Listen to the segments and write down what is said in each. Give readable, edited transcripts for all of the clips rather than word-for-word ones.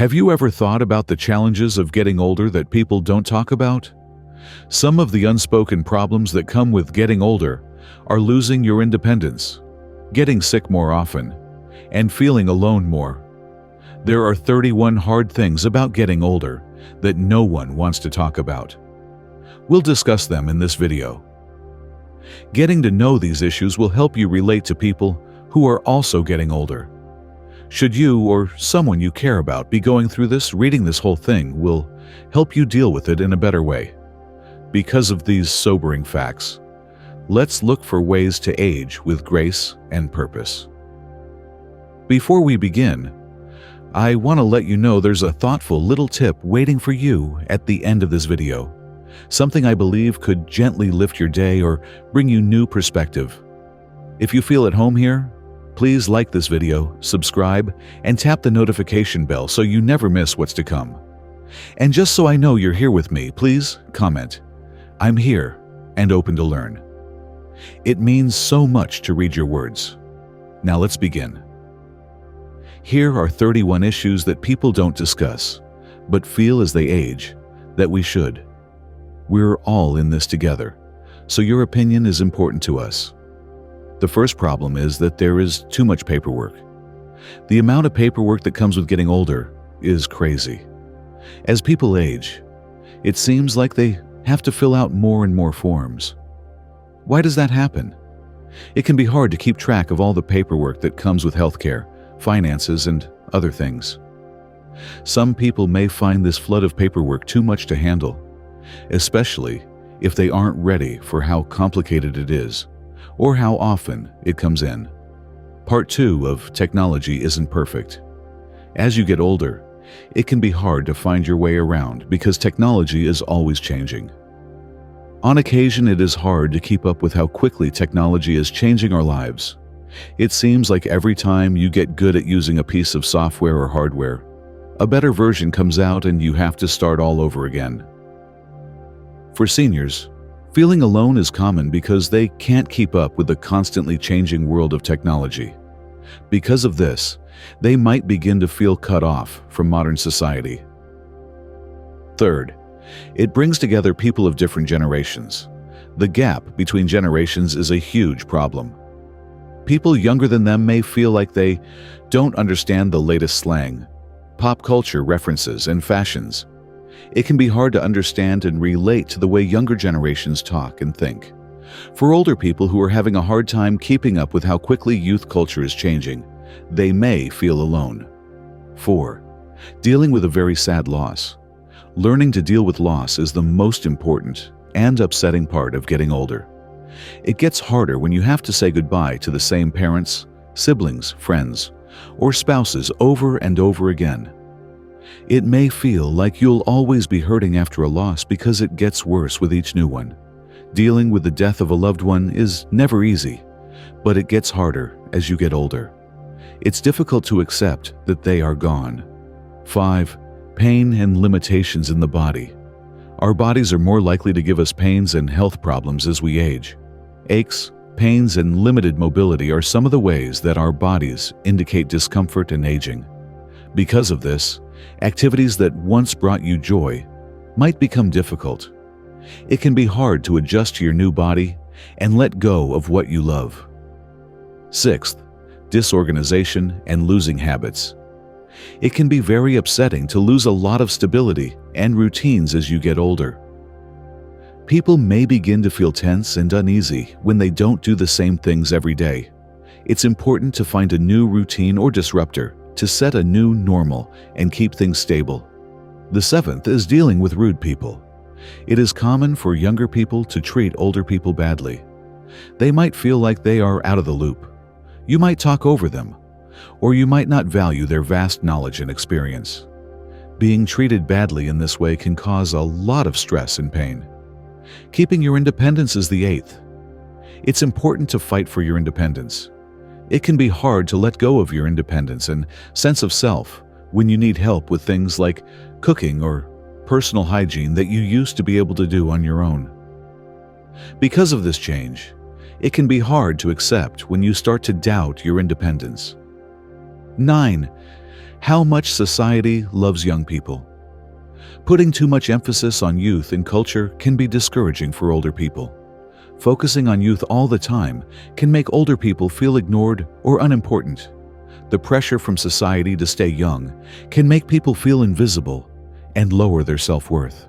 Have you ever thought about the challenges of getting older that people don't talk about? Some of the unspoken problems that come with getting older are losing your independence, getting sick more often, and feeling alone more. There are 31 hard things about getting older that no one wants to talk about. We'll discuss them in this video. Getting to know these issues will help you relate to people who are also getting older. Should you or someone you care about be going through this, reading this whole thing will help you deal with it in a better way. Because of these sobering facts, let's look for ways to age with grace and purpose. Before we begin, I want to let you know there's a thoughtful little tip waiting for you at the end of this video. Something I believe could gently lift your day or bring you new perspective. If you feel at home here, please like this video, subscribe, and tap the notification bell so you never miss what's to come. And just so I know you're here with me, please comment, "I'm here and open to learn." It means so much to read your words. Now let's begin. Here are 31 issues that people don't discuss, but feel as they age that we should. We're all in this together, so your opinion is important to us. The first problem is that there is too much paperwork. The amount of paperwork that comes with getting older is crazy. As people age, it seems like they have to fill out more and more forms. Why does that happen? It can be hard to keep track of all the paperwork that comes with healthcare, finances, and other things. Some people may find this flood of paperwork too much to handle, especially if they aren't ready for how complicated it is or how often it comes in. Part 2 of technology isn't perfect. As you get older, it can be hard to find your way around because technology is always changing. On occasion, it is hard to keep up with how quickly technology is changing our lives. It seems like every time you get good at using a piece of software or hardware, a better version comes out and you have to start all over again. For seniors, feeling alone is common because they can't keep up with the constantly changing world of technology. Because of this, they might begin to feel cut off from modern society. Third, it brings together people of different generations. The gap between generations is a huge problem. People younger than them may feel like they don't understand the latest slang, pop culture references, and fashions. It can be hard to understand and relate to the way younger generations talk and think. For older people who are having a hard time keeping up with how quickly youth culture is changing, they may feel alone. 4. Dealing with a very sad loss. Learning to deal with loss is the most important and upsetting part of getting older. It gets harder when you have to say goodbye to the same parents, siblings, friends, or spouses over and over again. It may feel like you'll always be hurting after a loss because it gets worse with each new one. Dealing with the death of a loved one is never easy, but it gets harder as you get older. It's difficult to accept that they are gone. 5. Pain and limitations in the body. Our bodies are more likely to give us pains and health problems as we age. Aches, pains, and limited mobility are some of the ways that our bodies indicate discomfort and aging. Because of this, activities that once brought you joy might become difficult. It can be hard to adjust to your new body and let go of what you love. 6th, disorganization and losing habits. It can be very upsetting to lose a lot of stability and routines as you get older. People may begin to feel tense and uneasy when they don't do the same things every day. It's important to find a new routine or disruptor to set a new normal and keep things stable. The 7th is dealing with rude people. It is common for younger people to treat older people badly. They might feel like they are out of the loop. You might talk over them, or you might not value their vast knowledge and experience. Being treated badly in this way can cause a lot of stress and pain. Keeping your independence is the 8th. It's important to fight for your independence. It can be hard to let go of your independence and sense of self when you need help with things like cooking or personal hygiene that you used to be able to do on your own. Because of this change, it can be hard to accept when you start to doubt your independence. 9. How much society loves young people. Putting too much emphasis on youth in culture can be discouraging for older people. Focusing on youth all the time can make older people feel ignored or unimportant. The pressure from society to stay young can make people feel invisible and lower their self-worth.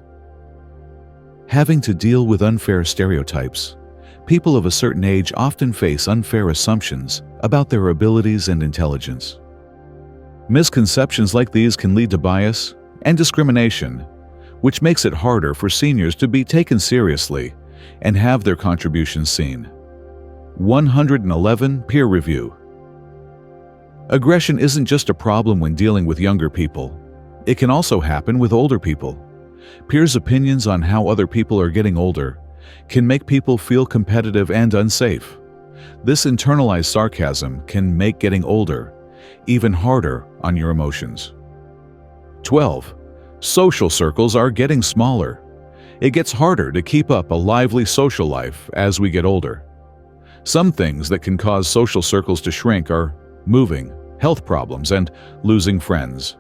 Having to deal with unfair stereotypes. People of a certain age often face unfair assumptions about their abilities and intelligence. Misconceptions like these can lead to bias and discrimination, which makes it harder for seniors to be taken seriously and have their contributions seen. 111. Peer review. Aggression isn't just a problem when dealing with younger people. It can also happen with older people. Peers' opinions on how other people are getting older can make people feel competitive and unsafe. This internalized sarcasm can make getting older even harder on your emotions. 12. Social circles are getting smaller. It gets harder to keep up a lively social life as we get older. Some things that can cause social circles to shrink are moving, health problems, and losing friends.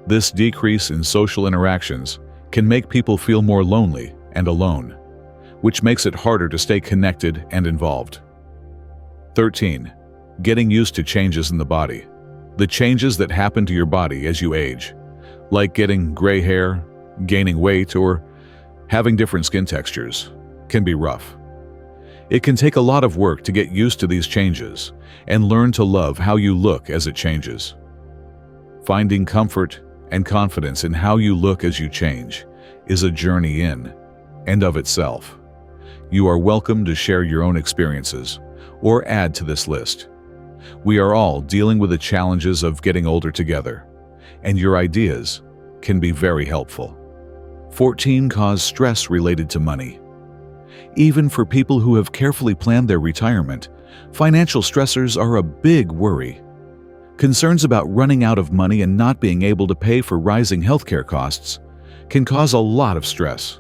This decrease in social interactions can make people feel more lonely and alone, which makes it harder to stay connected and involved. 13. Getting used to changes in the body. The changes that happen to your body as you age, like getting gray hair, gaining weight, or having different skin textures, can be rough. It can take a lot of work to get used to these changes and learn to love how you look as it changes. Finding comfort and confidence in how you look as you change is a journey in and of itself. You are welcome to share your own experiences or add to this list. We are all dealing with the challenges of getting older together, and your ideas can be very helpful. 14. Cause stress related to money. Even for people who have carefully planned their retirement, financial stressors are a big worry. Concerns about running out of money and not being able to pay for rising healthcare costs can cause a lot of stress.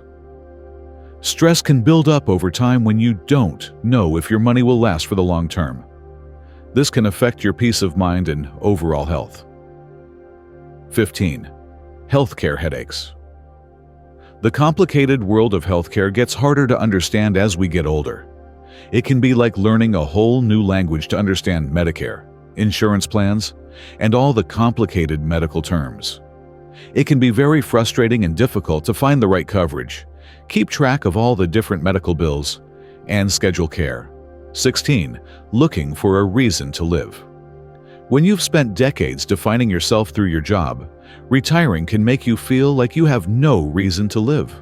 Stress can build up over time when you don't know if your money will last for the long term. This can affect your peace of mind and overall health. 15. Healthcare headaches. The complicated world of healthcare gets harder to understand as we get older. It can be like learning a whole new language to understand Medicare, insurance plans, and all the complicated medical terms. It can be very frustrating and difficult to find the right coverage, keep track of all the different medical bills, and schedule care. 16. Looking for a reason to live. When you've spent decades defining yourself through your job, retiring can make you feel like you have no reason to live.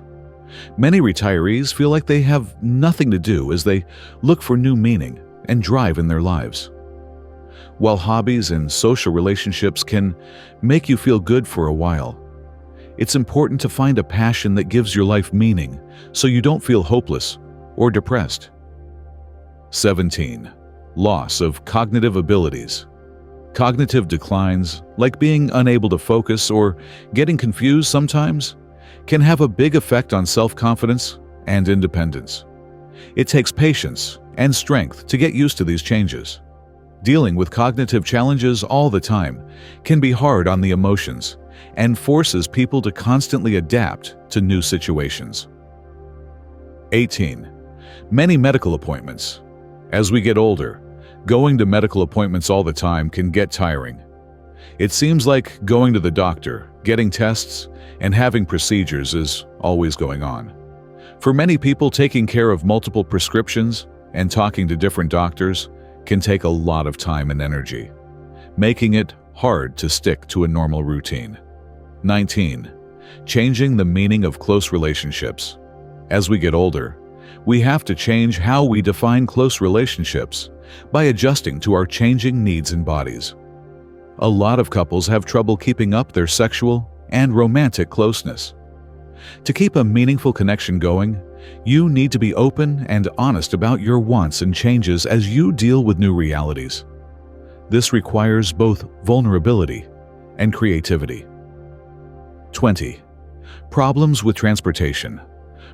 Many retirees feel like they have nothing to do as they look for new meaning and drive in their lives. While hobbies and social relationships can make you feel good for a while, it's important to find a passion that gives your life meaning so you don't feel hopeless or depressed. 17. Loss of cognitive abilities. Cognitive declines, like being unable to focus or getting confused sometimes, can have a big effect on self-confidence and independence. It takes patience and strength to get used to these changes. Dealing with cognitive challenges all the time can be hard on the emotions and forces people to constantly adapt to new situations. 18. Many medical appointments. As we get older, going to medical appointments all the time can get tiring. It seems like going to the doctor, getting tests, and having procedures is always going on. For many people, taking care of multiple prescriptions and talking to different doctors can take a lot of time and energy, making it hard to stick to a normal routine. 19. Changing the meaning of close relationships. As we get older, we have to change how we define close relationships by adjusting to our changing needs and bodies. A lot of couples have trouble keeping up their sexual and romantic closeness. To keep a meaningful connection going, you need to be open and honest about your wants and changes as you deal with new realities. This requires both vulnerability and creativity. 20. Problems with transportation.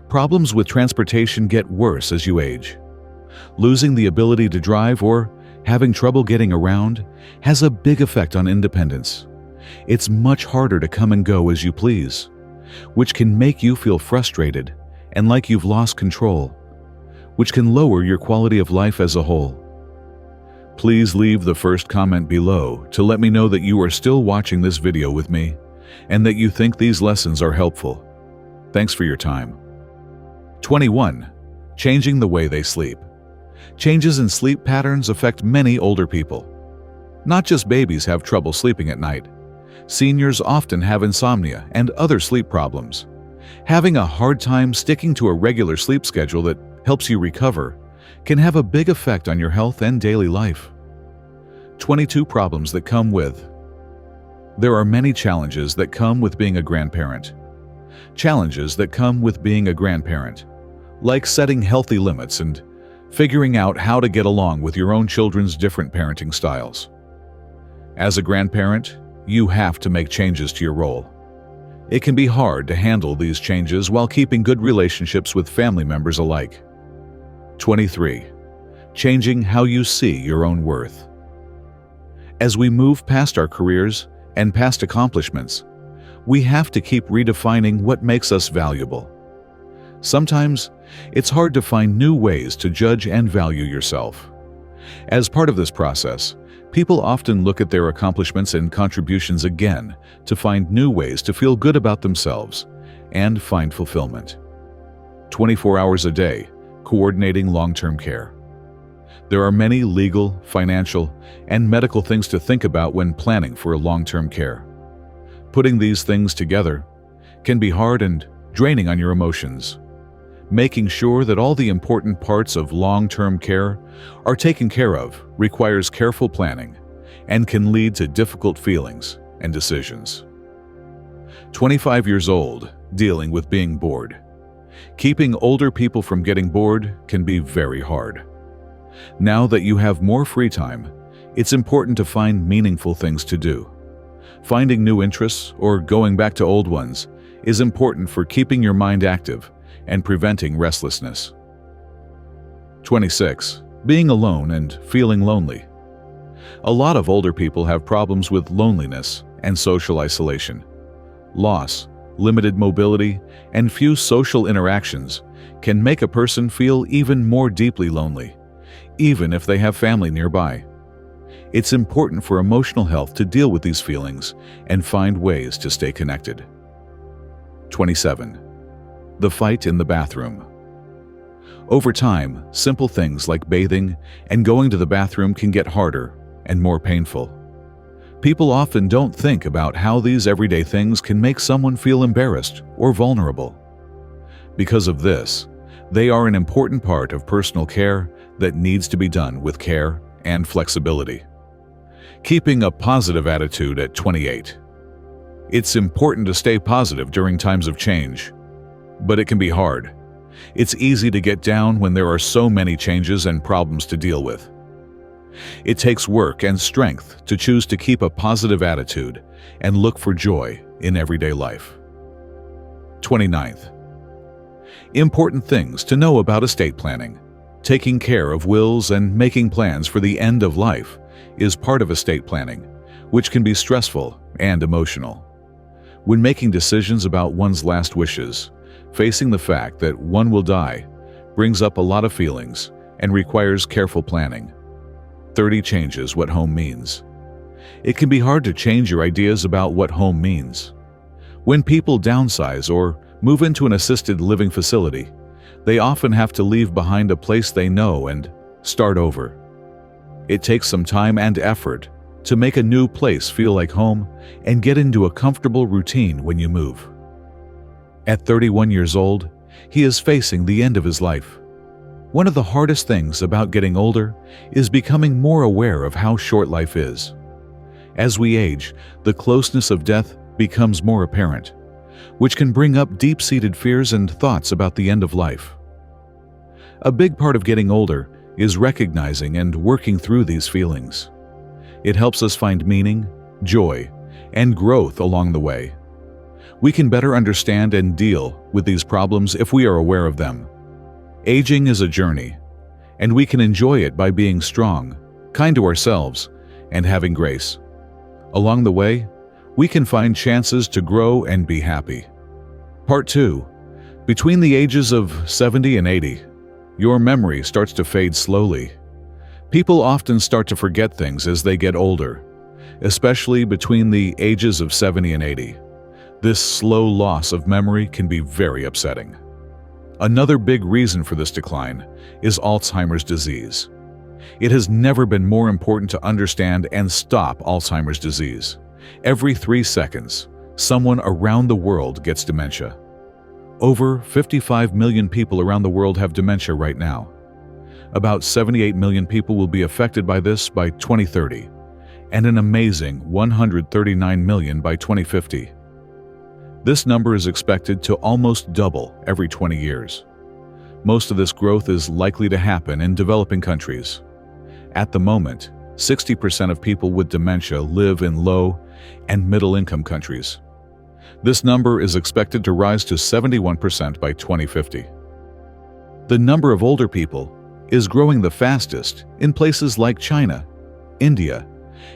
Problems with transportation get worse as you age. Losing the ability to drive or having trouble getting around has a big effect on independence. It's much harder to come and go as you please, which can make you feel frustrated and like you've lost control, which can lower your quality of life as a whole. Please leave the first comment below to let me know that you are still watching this video with me and that you think these lessons are helpful. Thanks for your time. 21. Changing the way they sleep. Changes in sleep patterns affect many older people. Not just babies have trouble sleeping at night. Seniors often have insomnia and other sleep problems. Having a hard time sticking to a regular sleep schedule that helps you recover can have a big effect on your health and daily life. 22 problems that come with. There are many challenges that come with being a grandparent. Challenges that come with being a grandparent, like setting healthy limits and figuring out how to get along with your own children's different parenting styles. As a grandparent, you have to make changes to your role. It can be hard to handle these changes while keeping good relationships with family members alike. 23. Changing how you see your own worth. As we move past our careers and past accomplishments, we have to keep redefining what makes us valuable. Sometimes, it's hard to find new ways to judge and value yourself. As part of this process, people often look at their accomplishments and contributions again to find new ways to feel good about themselves and find fulfillment. 24 hours a day, coordinating long-term care. There are many legal, financial, and medical things to think about when planning for long-term care. Putting these things together can be hard and draining on your emotions. Making sure that all the important parts of long-term care are taken care of requires careful planning and can lead to difficult feelings and decisions. 25 years old, dealing with being bored. Keeping older people from getting bored can be very hard. Now that you have more free time, it's important to find meaningful things to do. Finding new interests or going back to old ones is important for keeping your mind active and preventing restlessness. 26. Being alone and feeling lonely. A lot of older people have problems with loneliness and social isolation. Loss, limited mobility, and few social interactions can make a person feel even more deeply lonely, even if they have family nearby. It's important for emotional health to deal with these feelings and find ways to stay connected. 27. The fight in the bathroom. Over time, simple things like bathing and going to the bathroom can get harder and more painful. People often don't think about how these everyday things can make someone feel embarrassed or vulnerable. Because of this, they are an important part of personal care that needs to be done with care and flexibility. Keeping a positive attitude at 28. It's important to stay positive during times of change, but it can be hard. It's easy to get down when there are so many changes and problems to deal with. It takes work and strength to choose to keep a positive attitude and look for joy in everyday life. 29th. Important things to know about estate planning. Taking care of wills and making plans for the end of life is part of estate planning, which can be stressful and emotional. When making decisions about one's last wishes, facing the fact that one will die brings up a lot of feelings and requires careful planning. 30 changes what home means. It can be hard to change your ideas about what home means. When people downsize or move into an assisted living facility, they often have to leave behind a place they know and start over. It takes some time and effort to make a new place feel like home and get into a comfortable routine when you move. At 31 years old, he is facing the end of his life. One of the hardest things about getting older is becoming more aware of how short life is. As we age, the closeness of death becomes more apparent, which can bring up deep-seated fears and thoughts about the end of life. A big part of getting older is recognizing and working through these feelings. It helps us find meaning, joy, and growth along the way. We can better understand and deal with these problems if we are aware of them. Aging is a journey, and we can enjoy it by being strong, kind to ourselves, and having grace. Along the way, we can find chances to grow and be happy. Part 2. Between the ages of 70 and 80, your memory starts to fade slowly. People often start to forget things as they get older, especially between the ages of 70 and 80. This slow loss of memory can be very upsetting. Another big reason for this decline is Alzheimer's disease. It has never been more important to understand and stop Alzheimer's disease. Every 3 seconds, someone around the world gets dementia. Over 55 million people around the world have dementia right now. About 78 million people will be affected by this by 2030, and an amazing 139 million by 2050. This number is expected to almost double every 20 years. Most of this growth is likely to happen in developing countries. At the moment, 60% of people with dementia live in low and middle-income countries. This number is expected to rise to 71% by 2050. The number of older people is growing the fastest in places like China, India,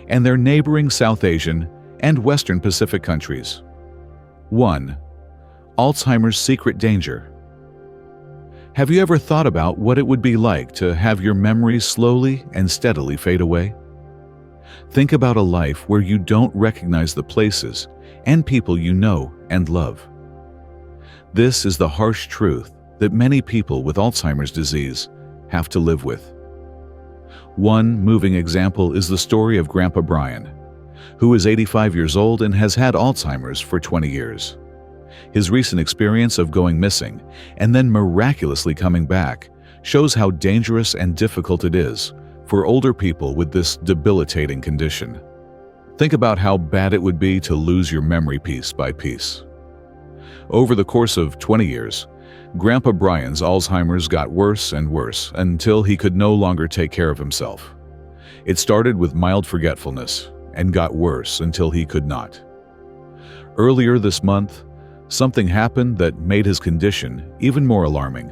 and their neighboring South Asian and Western Pacific countries. 1. Alzheimer's secret danger. Have you ever thought about what it would be like to have your memories slowly and steadily fade away? Think about a life where you don't recognize the places and people you know and love. This is the harsh truth that many people with Alzheimer's disease have to live with. One moving example is the story of Grandpa Brian, who is 85 years old and has had Alzheimer's for 20 years. His recent experience of going missing and then miraculously coming back shows how dangerous and difficult it is for older people with this debilitating condition. Think about how bad it would be to lose your memory piece by piece. Over the course of 20 years, Grandpa Brian's Alzheimer's got worse and worse until he could no longer take care of himself. It started with mild forgetfulness and got worse until he could not. Earlier this month, something happened that made his condition even more alarming.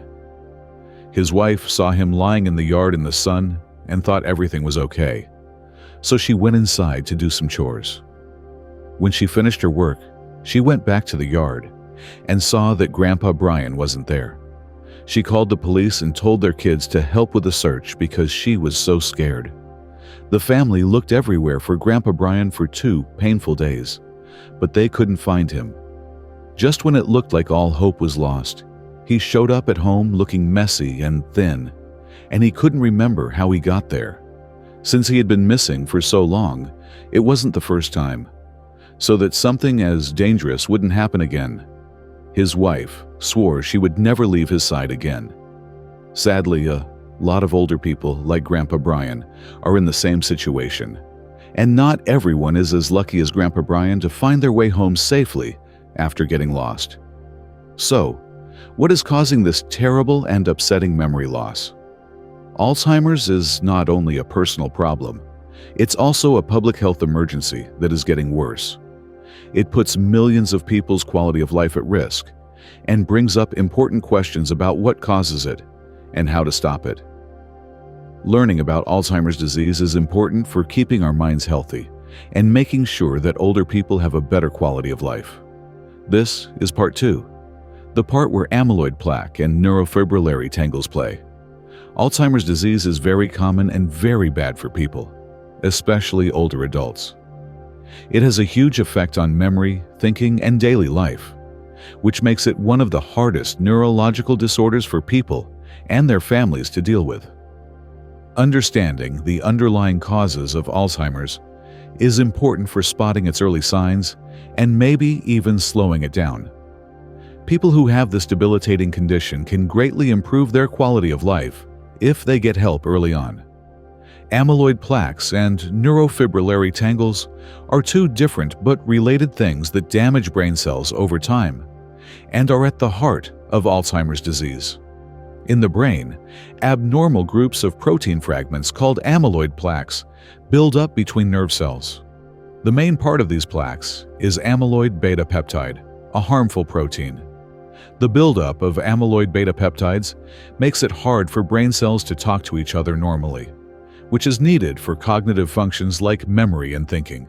His wife saw him lying in the yard in the sun and thought everything was okay, so she went inside to do some chores. When she finished her work, she went back to the yard and saw that Grandpa Brian wasn't there. She called the police and told their kids to help with the search because she was so scared. The family looked everywhere for Grandpa Brian for 2 painful days, but they couldn't find him. Just when it looked like all hope was lost, he showed up at home looking messy and thin, and he couldn't remember how he got there. Since he had been missing for so long, it wasn't the first time. So that something as dangerous wouldn't happen again, his wife swore she would never leave his side again. Sadly, a lot of older people, like Grandpa Brian, are in the same situation. And not everyone is as lucky as Grandpa Brian to find their way home safely after getting lost. So, what is causing this terrible and upsetting memory loss? Alzheimer's is not only a personal problem, it's also a public health emergency that is getting worse. It puts millions of people's quality of life at risk and brings up important questions about what causes it and how to stop it. Learning about Alzheimer's disease is important for keeping our minds healthy and making sure that older people have a better quality of life. This is part 2, the part where amyloid plaque and neurofibrillary tangles play. Alzheimer's disease is very common and very bad for people, especially older adults. It has a huge effect on memory, thinking, and daily life, which makes it one of the hardest neurological disorders for people and their families to deal with. Understanding the underlying causes of Alzheimer's is important for spotting its early signs and maybe even slowing it down. People who have this debilitating condition can greatly improve their quality of life if they get help early on. Amyloid plaques and neurofibrillary tangles are 2 different but related things that damage brain cells over time and are at the heart of Alzheimer's disease. In the brain, abnormal groups of protein fragments called amyloid plaques build up between nerve cells. The main part of these plaques is amyloid beta peptide, a harmful protein. The buildup of amyloid beta peptides makes it hard for brain cells to talk to each other normally, which is needed for cognitive functions like memory and thinking.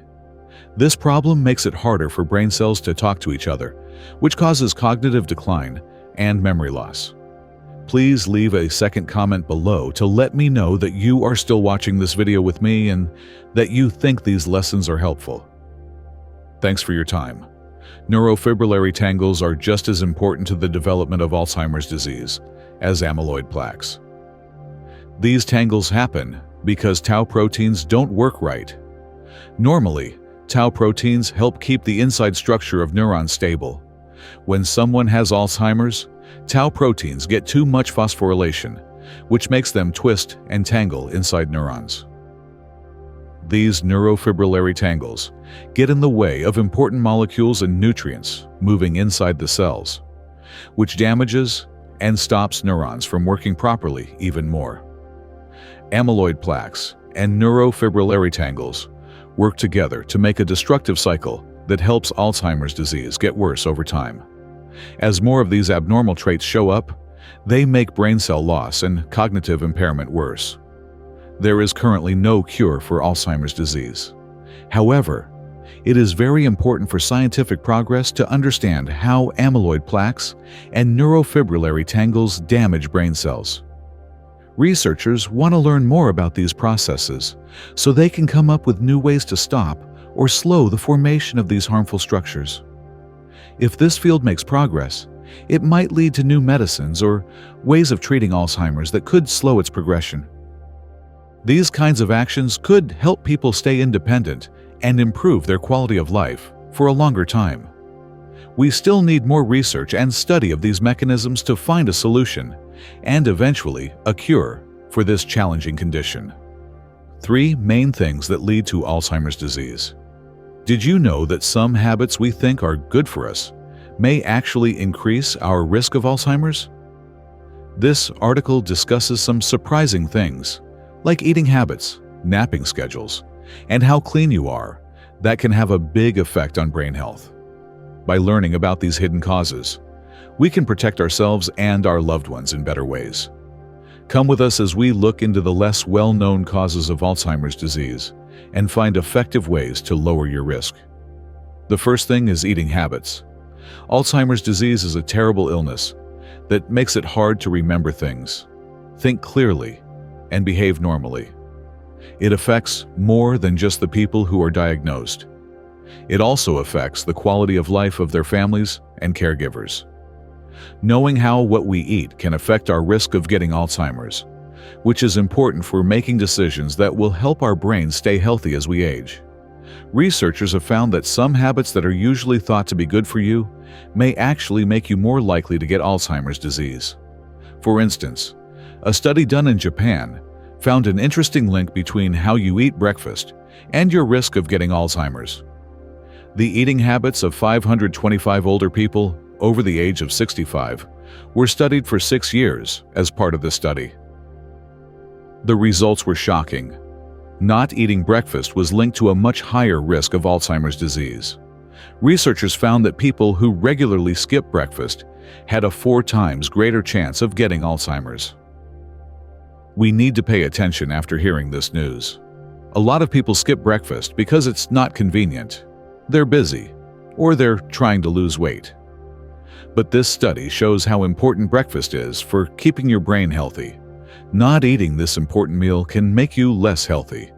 This problem makes it harder for brain cells to talk to each other, which causes cognitive decline and memory loss. Please leave a second comment below to let me know that you are still watching this video with me and that you think these lessons are helpful. Thanks for your time. Neurofibrillary tangles are just as important to the development of Alzheimer's disease as amyloid plaques. These tangles happen because tau proteins don't work right. Normally, tau proteins help keep the inside structure of neurons stable. When someone has Alzheimer's, tau proteins get too much phosphorylation, which makes them twist and tangle inside neurons. These neurofibrillary tangles get in the way of important molecules and nutrients moving inside the cells, which damages and stops neurons from working properly even more. Amyloid plaques and neurofibrillary tangles work together to make a destructive cycle that helps Alzheimer's disease get worse over time. As more of these abnormal traits show up, they make brain cell loss and cognitive impairment worse. There is currently no cure for Alzheimer's disease. However, it is very important for scientific progress to understand how amyloid plaques and neurofibrillary tangles damage brain cells. Researchers want to learn more about these processes so they can come up with new ways to stop or slow the formation of these harmful structures. If this field makes progress, it might lead to new medicines or ways of treating Alzheimer's that could slow its progression. These kinds of actions could help people stay independent and improve their quality of life for a longer time. We still need more research and study of these mechanisms to find a solution and eventually a cure for this challenging condition. 3 main things that lead to Alzheimer's disease. Did you know that some habits we think are good for us may actually increase our risk of Alzheimer's? This article discusses some surprising things, like eating habits, napping schedules, and how clean you are, that can have a big effect on brain health. By learning about these hidden causes, we can protect ourselves and our loved ones in better ways. Come with us as we look into the less well-known causes of Alzheimer's disease and find effective ways to lower your risk. The first thing is eating habits. Alzheimer's disease is a terrible illness that makes it hard to remember things, think clearly, and behave normally. It affects more than just the people who are diagnosed. It also affects the quality of life of their families and caregivers. Knowing how what we eat can affect our risk of getting Alzheimer's, which is important for making decisions that will help our brains stay healthy as we age. Researchers have found that some habits that are usually thought to be good for you may actually make you more likely to get Alzheimer's disease. For instance, a study done in Japan found an interesting link between how you eat breakfast and your risk of getting Alzheimer's. The eating habits of 525 older people over the age of 65 were studied for 6 years as part of the study. The results were shocking. Not eating breakfast was linked to a much higher risk of Alzheimer's disease. Researchers found that people who regularly skip breakfast had a 4 times greater chance of getting Alzheimer's. We need to pay attention after hearing this news. A lot of people skip breakfast because it's not convenient, they're busy, or they're trying to lose weight. But this study shows how important breakfast is for keeping your brain healthy. Not eating this important meal can make you less healthy,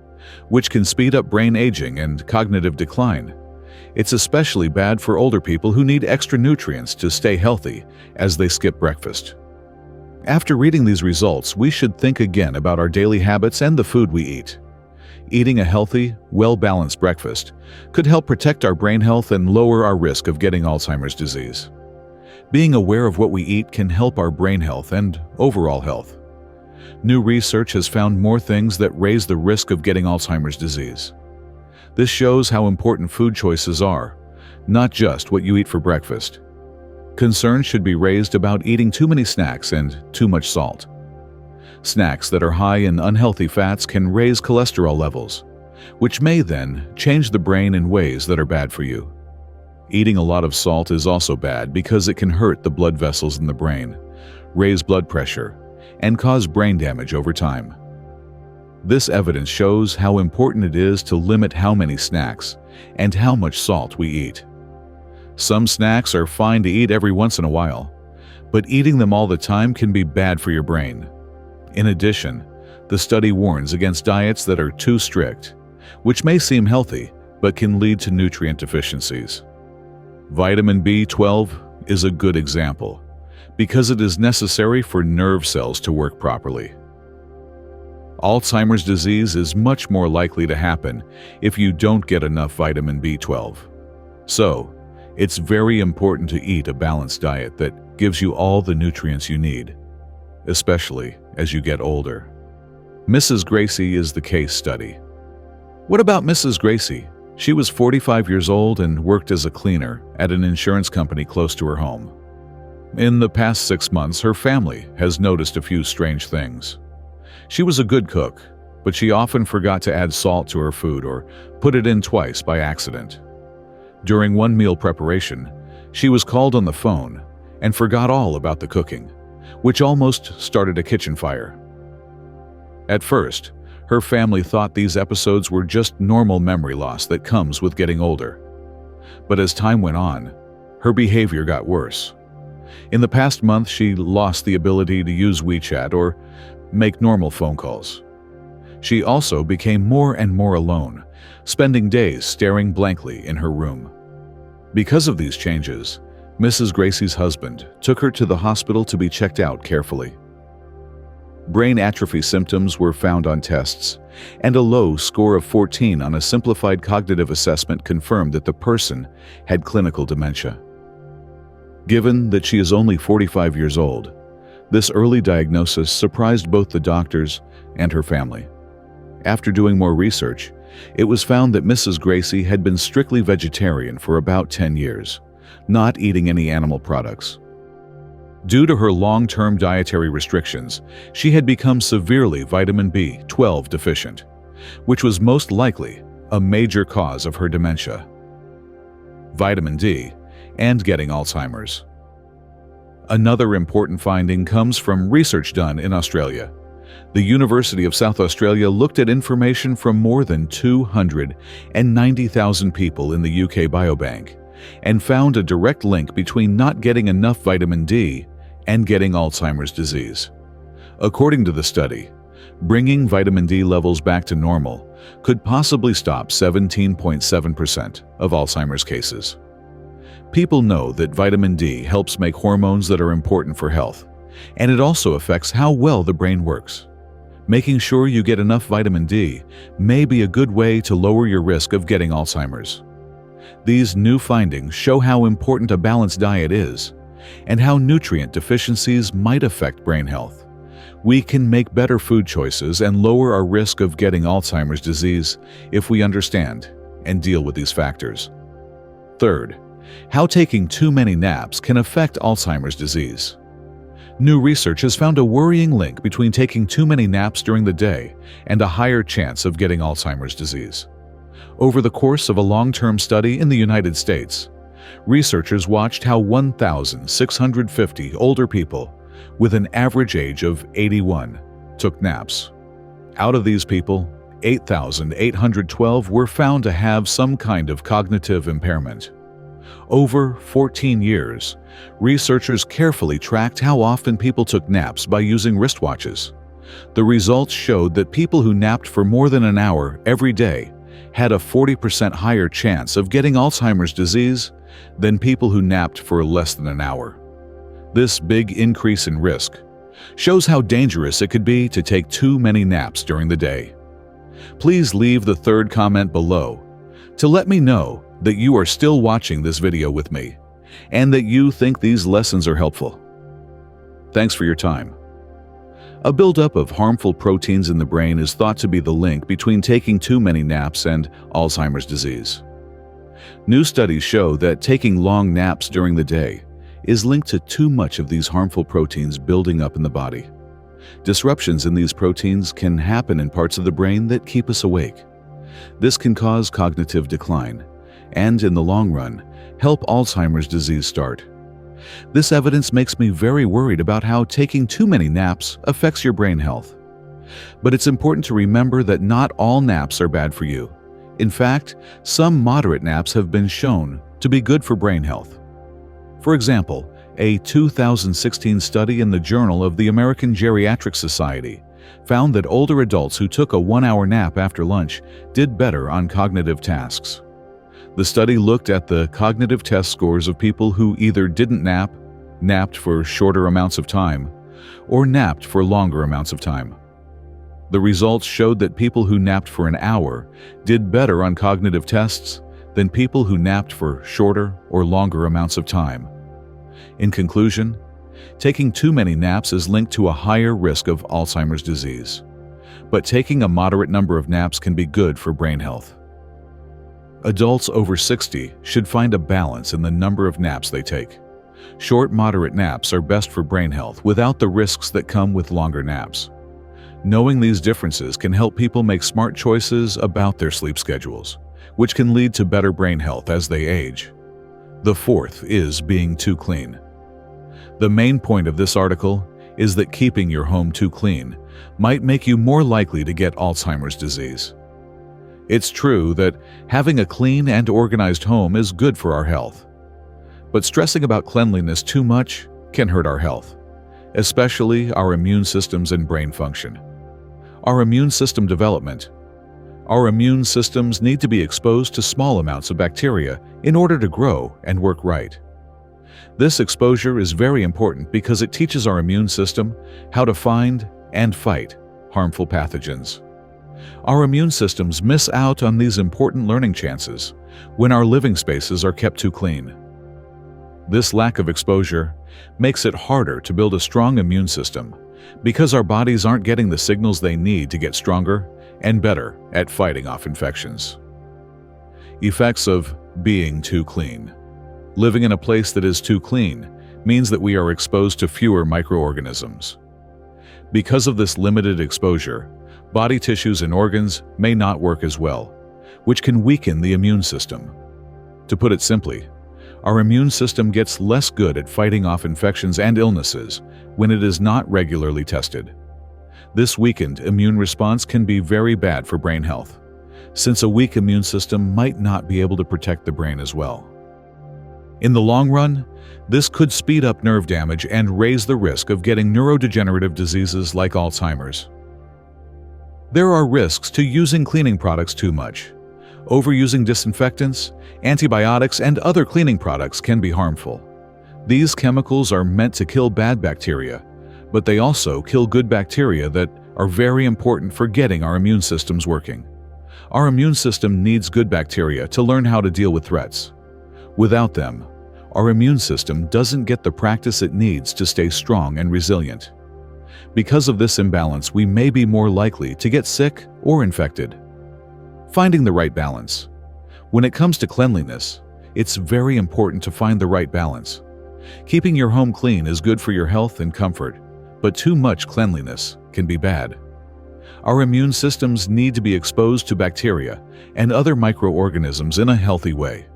which can speed up brain aging and cognitive decline. It's especially bad for older people who need extra nutrients to stay healthy as they skip breakfast. After reading these results, we should think again about our daily habits and the food we eat. Eating a healthy, well-balanced breakfast could help protect our brain health and lower our risk of getting Alzheimer's disease. Being aware of what we eat can help our brain health and overall health. New research has found more things that raise the risk of getting Alzheimer's disease. This shows how important food choices are, not just what you eat for breakfast. Concerns should be raised about eating too many snacks and too much salt. Snacks that are high in unhealthy fats can raise cholesterol levels, which may then change the brain in ways that are bad for you. Eating a lot of salt is also bad because it can hurt the blood vessels in the brain, raise blood pressure, and cause brain damage over time. This evidence shows how important it is to limit how many snacks and how much salt we eat. Some snacks are fine to eat every once in a while, but eating them all the time can be bad for your brain. In addition, the study warns against diets that are too strict, which may seem healthy but can lead to nutrient deficiencies. Vitamin B12 is a good example because it is necessary for nerve cells to work properly. Alzheimer's disease is much more likely to happen if you don't get enough vitamin B12. So, it's very important to eat a balanced diet that gives you all the nutrients you need, especially as you get older. Mrs. Gracie is the case study. What about Mrs. Gracie? She was 45 years old and worked as a cleaner at an insurance company close to her home. In the past 6 months, her family has noticed a few strange things. She was a good cook, but she often forgot to add salt to her food or put it in twice by accident. During one meal preparation, she was called on the phone and forgot all about the cooking, which almost started a kitchen fire. At first, her family thought these episodes were just normal memory loss that comes with getting older. But as time went on, her behavior got worse. In the past month, she lost the ability to use WeChat or make normal phone calls. She also became more and more alone, spending days staring blankly in her room. Because of these changes, Mrs. Gracie's husband took her to the hospital to be checked out carefully. Brain atrophy symptoms were found on tests, and a low score of 14 on a simplified cognitive assessment confirmed that the person had clinical dementia. Given that she is only 45 years old, this early diagnosis surprised both the doctors and her family. After doing more research, it was found that Mrs. Gracie had been strictly vegetarian for about 10 years, not eating any animal products. Due to her long-term dietary restrictions, she had become severely vitamin B12 deficient, which was most likely a major cause of her dementia, vitamin D, and getting Alzheimer's. Another important finding comes from research done in Australia. The University of South Australia looked at information from more than 290,000 people in the UK Biobank and found a direct link between not getting enough vitamin D and getting Alzheimer's disease. According to the study, bringing vitamin D levels back to normal could possibly stop 17.7% of Alzheimer's cases. People know that vitamin D helps make hormones that are important for health, and it also affects how well the brain works. Making sure you get enough vitamin D may be a good way to lower your risk of getting Alzheimer's. These new findings show how important a balanced diet is and how nutrient deficiencies might affect brain health. We can make better food choices and lower our risk of getting Alzheimer's disease if we understand and deal with these factors. Third, how taking too many naps can affect Alzheimer's disease. New research has found a worrying link between taking too many naps during the day and a higher chance of getting Alzheimer's disease. Over the course of a long-term study in the United States, researchers watched how 1,650 older people with an average age of 81 took naps. Out of these people, 8,812 were found to have some kind of cognitive impairment. Over 14 years, researchers carefully tracked how often people took naps by using wristwatches. The results showed that people who napped for more than an hour every day had a 40% higher chance of getting Alzheimer's disease than people who napped for less than an hour. This big increase in risk shows how dangerous it could be to take too many naps during the day. Please leave the third comment below to let me know that you are still watching this video with me and that you think these lessons are helpful. Thanks for your time. A buildup of harmful proteins in the brain is thought to be the link between taking too many naps and Alzheimer's disease. New studies show that taking long naps during the day is linked to too much of these harmful proteins building up in the body. Disruptions in these proteins can happen in parts of the brain that keep us awake. This can cause cognitive decline and, in the long run, help Alzheimer's disease start. This evidence makes me very worried about how taking too many naps affects your brain health. But it's important to remember that not all naps are bad for you. In fact, some moderate naps have been shown to be good for brain health. For example, a 2016 study in the Journal of the American Geriatric Society found that older adults who took a 1-hour nap after lunch did better on cognitive tasks. The study looked at the cognitive test scores of people who either didn't nap, napped for shorter amounts of time, or napped for longer amounts of time. The results showed that people who napped for an hour did better on cognitive tests than people who napped for shorter or longer amounts of time. In conclusion, taking too many naps is linked to a higher risk of Alzheimer's disease. But taking a moderate number of naps can be good for brain health. Adults over 60 should find a balance in the number of naps they take. Short, moderate naps are best for brain health without the risks that come with longer naps. Knowing these differences can help people make smart choices about their sleep schedules, which can lead to better brain health as they age. The fourth is being too clean. The main point of this article is that keeping your home too clean might make you more likely to get Alzheimer's disease. It's true that having a clean and organized home is good for our health. But stressing about cleanliness too much can hurt our health, especially our immune systems and brain function. Our immune system development. Our immune systems need to be exposed to small amounts of bacteria in order to grow and work right. This exposure is very important because it teaches our immune system how to find and fight harmful pathogens. Our immune systems miss out on these important learning chances when our living spaces are kept too clean. This lack of exposure makes it harder to build a strong immune system because our bodies aren't getting the signals they need to get stronger and better at fighting off infections. Effects of being too clean. Living in a place that is too clean means that we are exposed to fewer microorganisms. Because of this limited exposure, body tissues and organs may not work as well, which can weaken the immune system. To put it simply, our immune system gets less good at fighting off infections and illnesses when it is not regularly tested. This weakened immune response can be very bad for brain health, since a weak immune system might not be able to protect the brain as well. In the long run, this could speed up nerve damage and raise the risk of getting neurodegenerative diseases like Alzheimer's. There are risks to using cleaning products too much. Overusing disinfectants, antibiotics, and other cleaning products can be harmful. These chemicals are meant to kill bad bacteria, but they also kill good bacteria that are very important for getting our immune systems working. Our immune system needs good bacteria to learn how to deal with threats. Without them, our immune system doesn't get the practice it needs to stay strong and resilient. Because of this imbalance, we may be more likely to get sick or infected. Finding the right balance. When it comes to cleanliness, it's very important to find the right balance. Keeping your home clean is good for your health and comfort, but too much cleanliness can be bad. Our immune systems need to be exposed to bacteria and other microorganisms in a healthy way.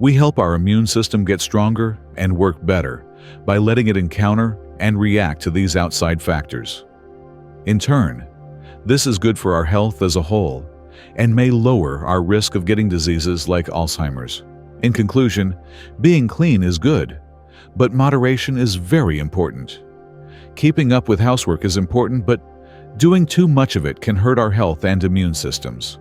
We help our immune system get stronger and work better by letting it encounter and react to these outside factors. In turn, this is good for our health as a whole and may lower our risk of getting diseases like Alzheimer's. In conclusion, being clean is good, but moderation is very important. Keeping up with housework is important, but doing too much of it can hurt our health and immune systems.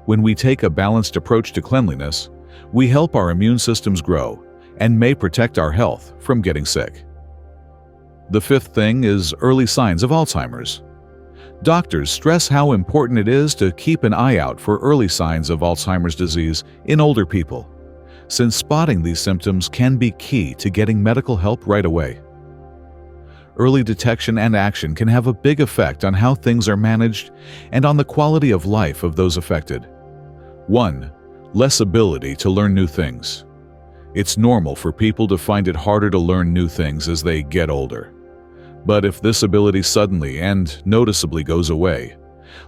When we take a balanced approach to cleanliness, we help our immune systems grow and may protect our health from getting sick. The fifth thing is early signs of Alzheimer's. Doctors stress how important it is to keep an eye out for early signs of Alzheimer's disease in older people, since spotting these symptoms can be key to getting medical help right away. Early detection and action can have a big effect on how things are managed and on the quality of life of those affected. 1. Less ability to learn new things. It's normal for people to find it harder to learn new things as they get older. But if this ability suddenly and noticeably goes away,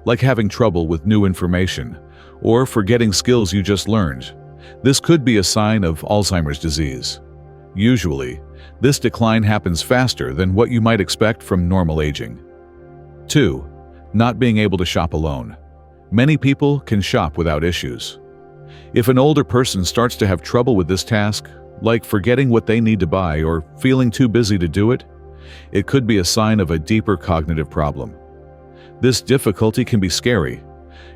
like having trouble with new information or forgetting skills you just learned, this could be a sign of Alzheimer's disease. Usually, this decline happens faster than what you might expect from normal aging. 2. Not being able to shop alone. Many people can shop without issues. If an older person starts to have trouble with this task, like forgetting what they need to buy or feeling too busy to do it, it could be a sign of a deeper cognitive problem. This difficulty can be scary,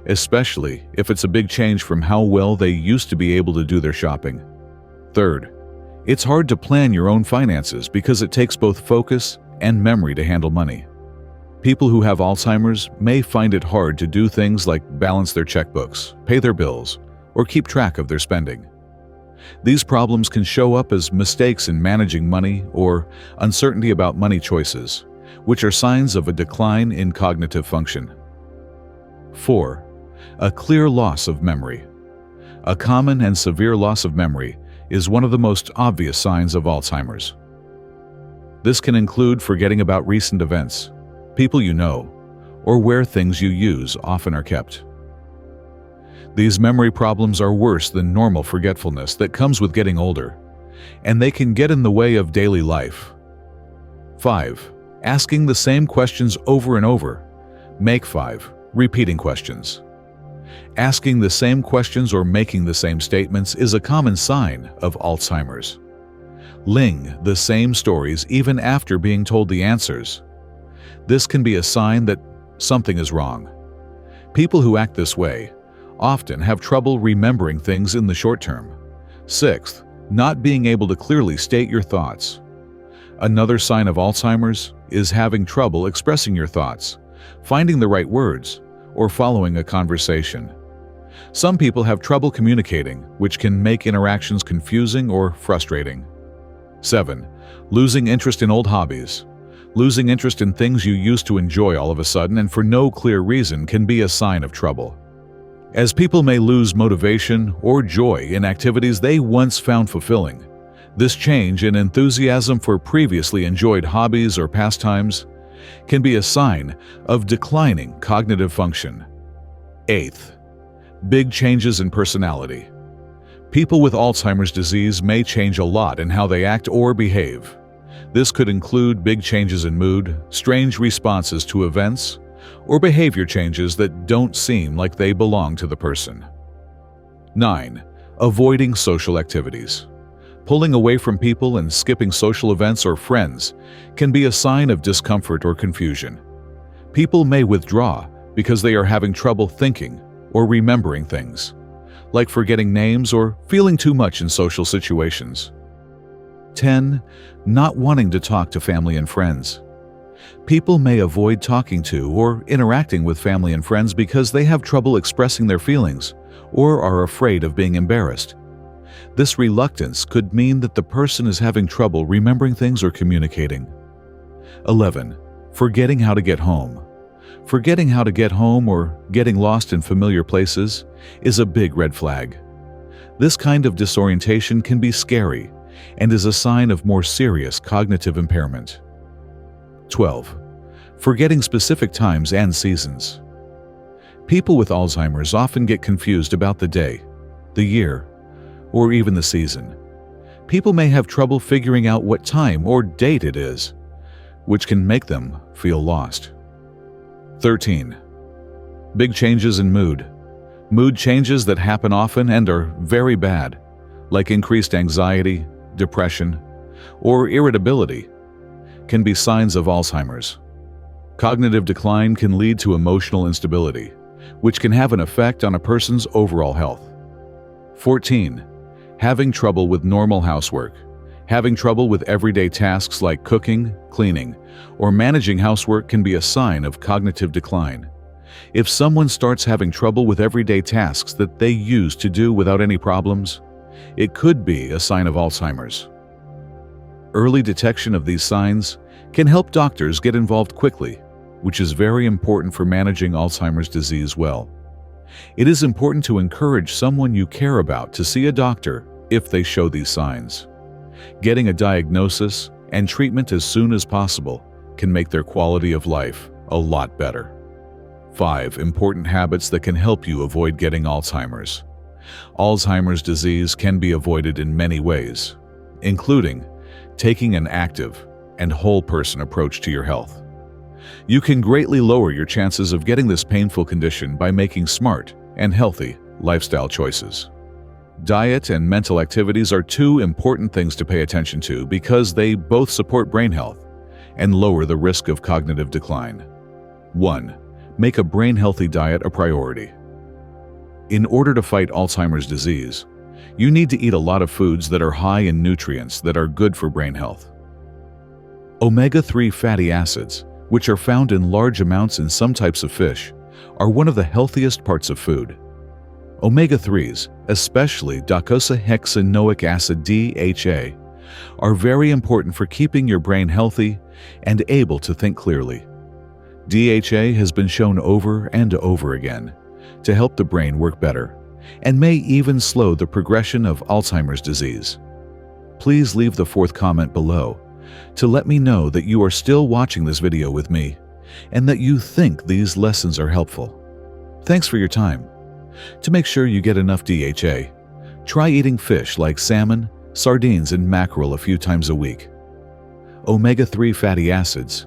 especially if it's a big change from how well they used to be able to do their shopping. Third, it's hard to plan your own finances because it takes both focus and memory to handle money. People who have Alzheimer's may find it hard to do things like balance their checkbooks, pay their bills, or keep track of their spending. These problems can show up as mistakes in managing money or uncertainty about money choices, which are signs of a decline in cognitive function. 4. A clear loss of memory. A common and severe loss of memory is one of the most obvious signs of Alzheimer's. This can include forgetting about recent events, people you know, or where things you use often are kept. These memory problems are worse than normal forgetfulness that comes with getting older, and they can get in the way of daily life. 5. Asking the same questions over and over. Make 5. Repeating questions. Asking the same questions or making the same statements is a common sign of Alzheimer's. Ling the same stories even after being told the answers. This can be a sign that something is wrong. People who act this way often have trouble remembering things in the short term. 6th, not being able to clearly state your thoughts. Another sign of Alzheimer's is having trouble expressing your thoughts, finding the right words, or following a conversation. Some people have trouble communicating, which can make interactions confusing or frustrating. 7. Losing interest in old hobbies. Losing interest in things you used to enjoy all of a sudden and for no clear reason can be a sign of trouble. As people may lose motivation or joy in activities they once found fulfilling, this change in enthusiasm for previously enjoyed hobbies or pastimes can be a sign of declining cognitive function. 8th, big changes in personality. People with Alzheimer's disease may change a lot in how they act or behave. This could include big changes in mood, strange responses to events, or behavior changes that don't seem like they belong to the person. 9. Avoiding social activities. Pulling away from people and skipping social events or friends can be a sign of discomfort or confusion. People may withdraw because they are having trouble thinking or remembering things, like forgetting names or feeling too much in social situations. 10. Not wanting to talk to family and friends. People may avoid talking to or interacting with family and friends because they have trouble expressing their feelings or are afraid of being embarrassed. This reluctance could mean that the person is having trouble remembering things or communicating. 11. Forgetting how to get home. Forgetting how to get home or getting lost in familiar places is a big red flag. This kind of disorientation can be scary and is a sign of more serious cognitive impairment. 12. Forgetting specific times and seasons. People with Alzheimer's often get confused about the day, the year, or even the season. People may have trouble figuring out what time or date it is, which can make them feel lost. 13. Big changes in mood. Mood changes that happen often and are very bad, like increased anxiety, depression, or irritability, can be signs of Alzheimer's. Cognitive decline can lead to emotional instability, which can have an effect on a person's overall health. 14. Having trouble with normal housework. Having trouble with everyday tasks like cooking, cleaning, or managing housework can be a sign of cognitive decline. If someone starts having trouble with everyday tasks that they used to do without any problems, it could be a sign of Alzheimer's. Early detection of these signs can help doctors get involved quickly, which is very important for managing Alzheimer's disease well. It is important to encourage someone you care about to see a doctor if they show these signs. Getting a diagnosis and treatment as soon as possible can make their quality of life a lot better. 5 important habits that can help you avoid getting Alzheimer's. Alzheimer's disease can be avoided in many ways, including taking an active and whole-person approach to your health. You can greatly lower your chances of getting this painful condition by making smart and healthy lifestyle choices. Diet and mental activities are two important things to pay attention to because they both support brain health and lower the risk of cognitive decline. 1. Make a brain-healthy diet a priority. In order to fight Alzheimer's disease, you need to eat a lot of foods that are high in nutrients that are good for brain health. Omega-3 fatty acids, which are found in large amounts in some types of fish, are one of the healthiest parts of food. Omega-3s, especially docosahexaenoic acid DHA, are very important for keeping your brain healthy and able to think clearly. DHA has been shown over and over again to help the brain work better and may even slow the progression of Alzheimer's disease. Please leave the fourth comment below to let me know that you are still watching this video with me and that you think these lessons are helpful. Thanks for your time. To make sure you get enough DHA, try eating fish like salmon, sardines, and mackerel a few times a week. Omega-3 fatty acids,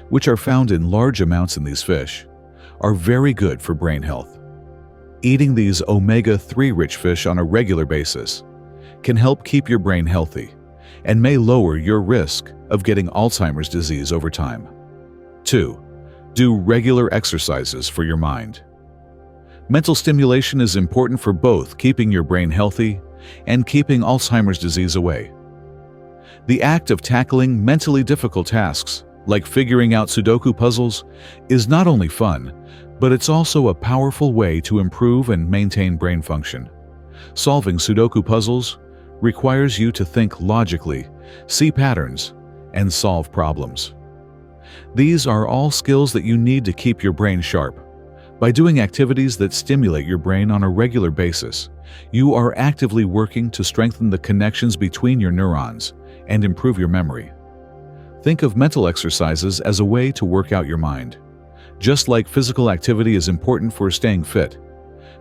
which are found in large amounts in these fish, are very good for brain health. Eating these omega-3 rich fish on a regular basis can help keep your brain healthy and may lower your risk of getting Alzheimer's disease over time. 2. Do regular exercises for your mind. Mental stimulation is important for both keeping your brain healthy and keeping Alzheimer's disease away. The act of tackling mentally difficult tasks, like figuring out Sudoku puzzles, is not only fun, but it's also a powerful way to improve and maintain brain function. Solving Sudoku puzzles requires you to think logically, see patterns, and solve problems. These are all skills that you need to keep your brain sharp. By doing activities that stimulate your brain on a regular basis, you are actively working to strengthen the connections between your neurons and improve your memory. Think of mental exercises as a way to work out your mind. Just like physical activity is important for staying fit,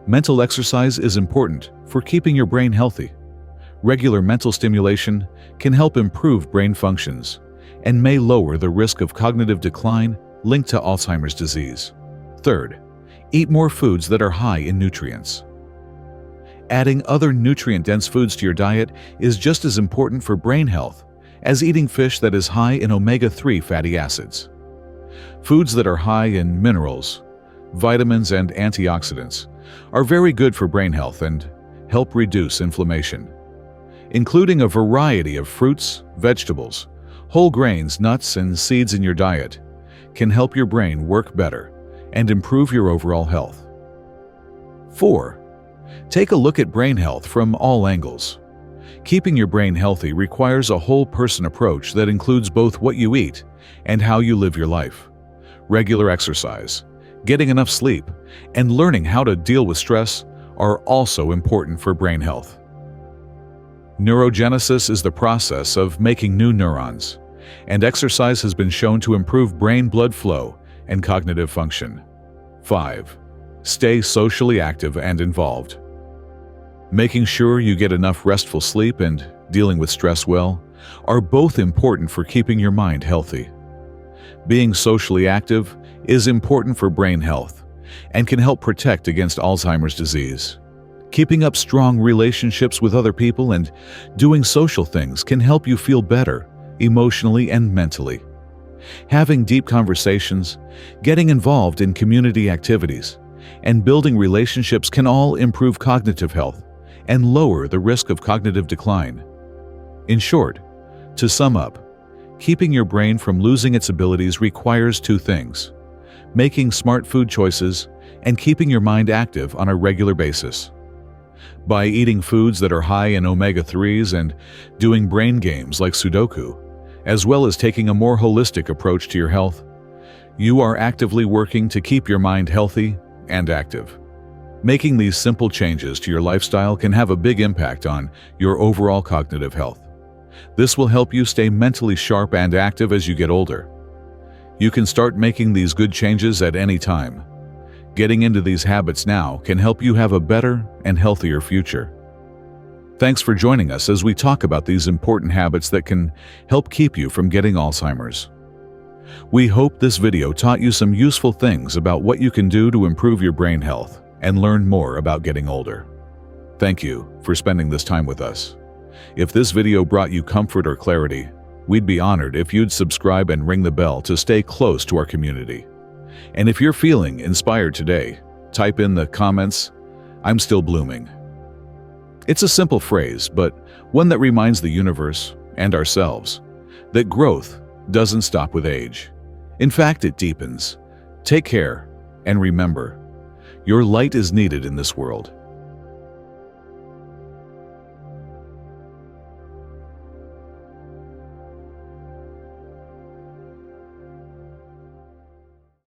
mental exercise is important for keeping your brain healthy. Regular mental stimulation can help improve brain functions and may lower the risk of cognitive decline linked to Alzheimer's disease. 3. Eat more foods that are high in nutrients. Adding other nutrient-dense foods to your diet is just as important for brain health as eating fish that is high in omega-3 fatty acids. Foods that are high in minerals, vitamins, and antioxidants are very good for brain health and help reduce inflammation. Including a variety of fruits, vegetables, whole grains, nuts, and seeds in your diet can help your brain work better and improve your overall health. 4. Take a look at brain health from all angles. Keeping your brain healthy requires a whole-person approach that includes both what you eat and how you live your life. Regular exercise, getting enough sleep, and learning how to deal with stress are also important for brain health. Neurogenesis is the process of making new neurons, and exercise has been shown to improve brain blood flow and cognitive function. 5. Stay socially active and involved. Making sure you get enough restful sleep and dealing with stress well are both important for keeping your mind healthy. Being socially active is important for brain health and can help protect against Alzheimer's disease. Keeping up strong relationships with other people and doing social things can help you feel better emotionally and mentally. Having deep conversations, getting involved in community activities, and building relationships can all improve cognitive health and lower the risk of cognitive decline. In short, to sum up, keeping your brain from losing its abilities requires two things: making smart food choices and keeping your mind active on a regular basis. By eating foods that are high in omega-3s and doing brain games like Sudoku, as well as taking a more holistic approach to your health, you are actively working to keep your mind healthy and active. Making these simple changes to your lifestyle can have a big impact on your overall cognitive health. This will help you stay mentally sharp and active as you get older. You can start making these good changes at any time. Getting into these habits now can help you have a better and healthier future. Thanks for joining us as we talk about these important habits that can help keep you from getting Alzheimer's. We hope this video taught you some useful things about what you can do to improve your brain health and learn more about getting older. Thank you for spending this time with us. If this video brought you comfort or clarity, we'd be honored if you'd subscribe and ring the bell to stay close to our community. And if you're feeling inspired today, type in the comments, "I'm still blooming." It's a simple phrase, but one that reminds the universe and ourselves that growth doesn't stop with age. In fact, it deepens. Take care, and remember, your light is needed in this world.